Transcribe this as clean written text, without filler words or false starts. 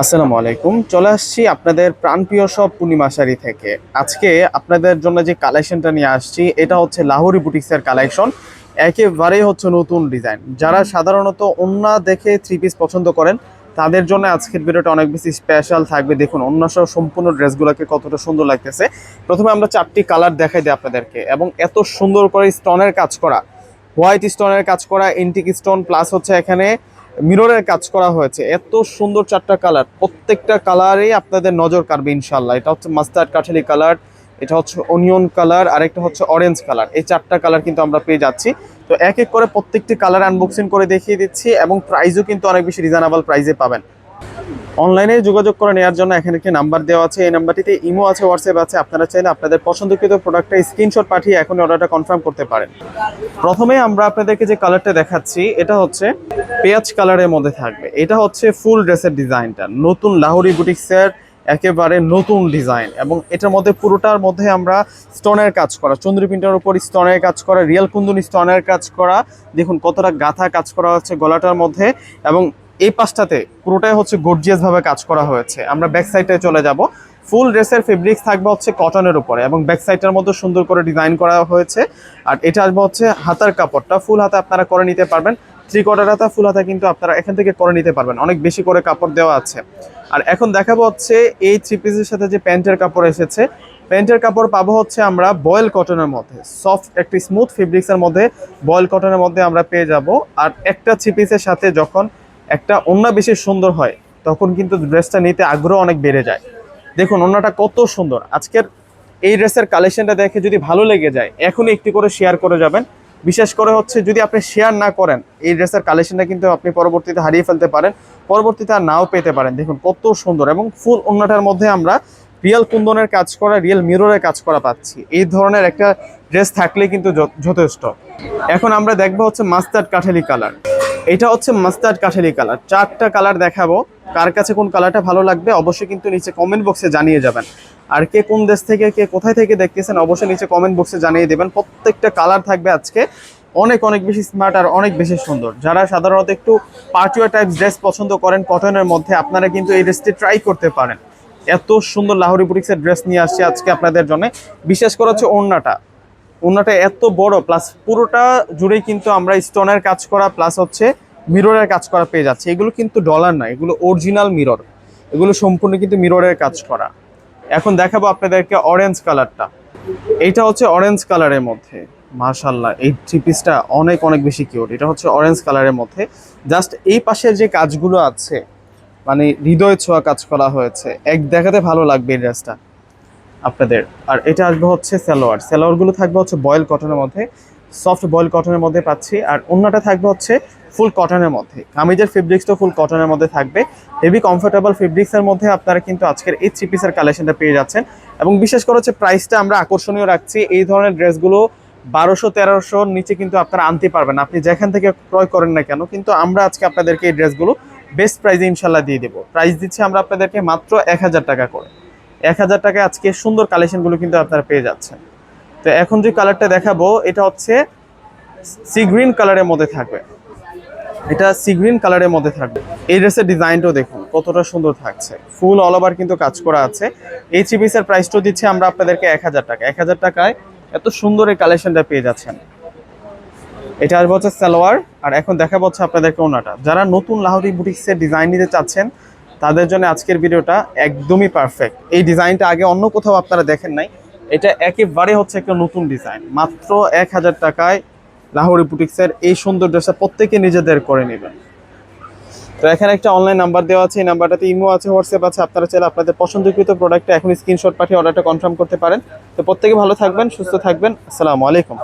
আসসালামু আলাইকুম। চলে আসছি আপনাদের প্রাণপ্রিয় সব পূর্ণিমা শাড়ি থেকে। আজকে আপনাদের জন্য যে কালেকশনটা নিয়ে আসছি এটা হচ্ছে লাহোরি বুটিক্সের কালেকশন। একেবারেই হচ্ছে নতুন ডিজাইন। যারা সাধারণত ওড়না দেখে থ্রি পিস পছন্দ করেন তাদের জন্য আজকের ভিডিওটা অনেক বেশি স্পেশাল থাকবে। দেখুন ওড়না সহ সম্পূর্ণ ড্রেসগুলোকে কতটা সুন্দর লাগতেছে। প্রথমে আমরা চারটি কালার দেখাই দিই আপনাদেরকে, এবং এত সুন্দর করে স্টোনের কাজ করা, হোয়াইট স্টোনের কাজ করা, এন্টিক স্টোন প্লাস হচ্ছে এখানে মিররের কাজ করা হয়েছে। এত সুন্দর চারটা কালার, প্রত্যেকটা কালারেই আপনাদের নজর কাড়বে ইনশাল্লাহ। এটা হচ্ছে মাস্টার্ড কাঠালি কালার, এটা হচ্ছে অনিয়ন কালার, আর একটা হচ্ছে অরেঞ্জ কালার। এই চারটা কালার কিন্তু আমরা পেয়ে যাচ্ছি। তো এক এক করে প্রত্যেকটি কালার আনবক্সিং করে দেখিয়ে দিচ্ছি, এবং প্রাইসও কিন্তু অনেক বেশি রিজনেবল প্রাইসে পাবেন। অনলাইনে যোগাযোগ করে নেওয়ার জন্য এখানে একটি নাম্বার দেওয়া আছে, এই নাম্বারটিতে ইমো আছে, হোয়াটসঅ্যাপ আছে। আপনারা চাইলে আপনাদের পছন্দকৃত প্রোডাক্টটা স্ক্রিনশট পাঠিয়ে এখন অর্ডারটা কনফার্ম করতে পারেন। প্রথমে আমরা আপনাদেরকে যে কালারটা দেখাচ্ছি এটা হচ্ছে পেঁয়াজ কালারের মধ্যে থাকবে। এটা হচ্ছে ফুল ড্রেসের ডিজাইনটা, নতুন লাহোরি বুটিক্সের একেবারে নতুন ডিজাইন, এবং এটার মধ্যে পুরোটার মধ্যে আমরা স্টোনের কাজ করা, চন্দ্রী প্রিন্টের উপর স্টোনের কাজ করা, রিয়েল কুন্দুনি স্টোনের কাজ করা। দেখুন কতটা গাঁথা কাজ করা হচ্ছে গলাটার মধ্যে, এবং এই পাশটাতে পুরোটাই হচ্ছে গর্জিয়াস ভাবে কাজ করা হয়েছে। আমরা ব্যাক সাইডে চলে যাব। ফুল ড্রেসের ফেব্রিক্স থাকবে হচ্ছে কটনের উপরে, এবং ব্যাক সাইডটার মধ্যে সুন্দর করে ডিজাইন করা হয়েছে। আর এটা আসবে হচ্ছে হাতার কাপড়টা, ফুল হাতা আপনারা করে নিতে পারবেন। 3/4 হাতা, ফুল হাতা কিন্তু আপনারা এখান থেকে করে নিতে পারবেন, অনেক বেশি করে কাপড় দেওয়া আছে। আর এখন দেখাবো হচ্ছে এই থ্রি পিসের সাথে যে প্যান্টের কাপড় এসেছে। প্যান্টের কাপড় পাবো হচ্ছে আমরা বয়েল কটনের মধ্যে, সফট একটি স্মুথ ফেব্রিক্সের মধ্যে বয়েল কটনের মধ্যে আমরা পেয়ে যাব। আর একটা থ্রি পিসের সাথে যখন একটা ওড়না বেশি সুন্দর হয় তখন কিন্তু ড্রেসটা নিতে আগ্রহ অনেক বেড়ে যায়। দেখুন ওড়নাটা কত সুন্দর। আজকের এই ড্রেসের কালেকশনটা দেখে যদি ভালো লেগে যায় এখনই একটি করে শেয়ার করে যাবেন। বিশেষ করে হচ্ছে যদি আপনি শেয়ার না করেন এই ড্রেসের কালেকশনটা কিন্তু আপনি পরবর্তীতে হারিয়ে ফেলতে পারেন, পরবর্তীতে আর নাও পেতে পারেন। দেখুন কত সুন্দর, এবং ফুল ওড়নাটার মধ্যে আমরা রিয়েল কুন্দনের কাজ করা, রিয়েল মিররের কাজ করা পাচ্ছি। এই ধরনের একটা ড্রেস থাকলে কিন্তু যথেষ্ট। এখন আমরা দেখবো হচ্ছে মাস্টার্ড কাঠালি কালার। এটা হচ্ছে মাস্টার্ড কাঠালি কালার। চারটা কালার দেখাবো, কার কাছে কোন কালারটা ভালো লাগবে অবশ্যই কিন্তু নিচে কমেন্ট বক্সে জানিয়ে যাবেন। আর কে কোন দেশ থেকে, কে কোথায় থেকে দেখতেছেন অবশ্যই নিচে কমেন্ট বক্সে জানিয়ে দেবেন। প্রত্যেকটা কালার থাকবে আজকে অনেক অনেক বেশি স্মার্ট আর অনেক বেশি সুন্দর। যারা সাধারণত একটু পার্টিওয়ার টাইপ ড্রেস পছন্দ করেন কটনের মধ্যে, আপনারা কিন্তু এই ড্রেসটি ট্রাই করতে পারেন। এত সুন্দর লাহোরি বুটিক্সের ড্রেস নিয়ে আসছি আজকে আপনাদের জন্য। বিশেষ করে হচ্ছে ওড়নাটা এত বড়, প্লাস পুরোটা জুড়েই কিন্তু আমরা স্টোনের কাজ করা প্লাস হচ্ছে মিররের কাজ করা পেয়ে যাচ্ছে। এগুলো কিন্তু ডলার না, এগুলো অরিজিনাল মিরর, এগুলো সম্পূর্ণ কিন্তু মিররের কাজ করা। এখন দেখাবো আপনাদেরকে অরেঞ্জ কালারটা। এইটা হচ্ছে অরেঞ্জ কালারের মধ্যে, মাশাআল্লাহ এই থ্রি পিসটা অনেক অনেক বেশি কিউট। এটা হচ্ছে অরেঞ্জ কালারের মধ্যে, জাস্ট এই পাশের যে কাজগুলো আছে মানে হৃদয় ছোঁয়া কাজ করা হয়েছে, এক দেখাতে ভালো লাগবে এই ড্রেসটা আপনাদের। আর এটা আসবে হচ্ছে সালোয়ারগুলো থাকবে হচ্ছে বয়েল কটনের মধ্যে, সফট বয়েল কটনের মধ্যে পাচ্ছি। আর অন্যটা থাকবে হচ্ছে ফুল কটনের মধ্যে, কামিজের ফেব্রিক্সটা ফুল কটনের মধ্যে থাকবে। হেভি কমফোর্টেবল ফেব্রিক্সের মধ্যে আপনারা কিন্তু আজকের এই থ্রি পিসের কালেকশনটা পেয়ে যাচ্ছেন। এবং বিশেষ করে হচ্ছে প্রাইসটা আমরা আকর্ষণীয় রাখছি। এই ধরনের ড্রেসগুলো 1200-1300 নিচে কিন্তু আপনারা আনতে পারবেন, আপনি যেখান থেকে ক্রয় করেন না কেন। কিন্তু আমরা আজকে আপনাদেরকে এই ড্রেসগুলো বেস্ট প্রাইসে ইনশাল্লাহ দিয়ে দেবো। প্রাইস দিচ্ছি আমরা আপনাদেরকে মাত্র 1000 টাকা করে। 1000 টাকায় আজকে সুন্দর কালেকশনগুলো কিন্তু আপনারা পেয়ে যাচ্ছেন। তো এখন যে কালারটা দেখাবো এটা হচ্ছে সি গ্রিন কালারের মধ্যে থাকবে। এটা সি গ্রিন কালারের মধ্যে থাকবে। এই ড্রেসের ডিজাইনটাও দেখুন কতটা সুন্দর থাকছে, ফুল অল ওভার কিন্তু কাজ করা আছে। এই থ্রি পিসের প্রাইসটাও দিচ্ছি আমরা আপনাদেরকে 1000 টাকা। 1000 টাকায় এত সুন্দর এই কালেকশনটা পেয়ে যাচ্ছেন। এটা আসবে হচ্ছে সালোয়ার। আর এখন দেখাবো হচ্ছে আপনাদেরকে ওড়নাটা। যারা নতুন লাহোরি বুটিক্সের ডিজাইন নিতে চাচ্ছেন তাদের জন্য আজকের ভিডিওটা একদমই পারফেক্ট। এই ডিজাইনটা আগে অন্য কোথাও আপনারা দেখেন নাই, এটা একেবারে হচ্ছে একটা নতুন ডিজাইন। মাত্র 1000 টাকায় লাহোরি বুটিক্সের এই সুন্দর ড্রেসটা প্রত্যেকে নিজেদের করে নেবেন। তো এখানে একটা অনলাইন নাম্বার দেওয়া আছে, এই নাম্বারটাতে ইমো আছে, হোয়াটসঅ্যাপ আছে। আপনারা চাইলে আপনাদের পছন্দকৃত প্রোডাক্টটা এখন স্ক্রিনশট পাঠিয়ে অর্ডারটা কনফার্ম করতে পারেন। তো প্রত্যেকে ভালো থাকবেন, সুস্থ থাকবেন। আসসালামু আলাইকুম।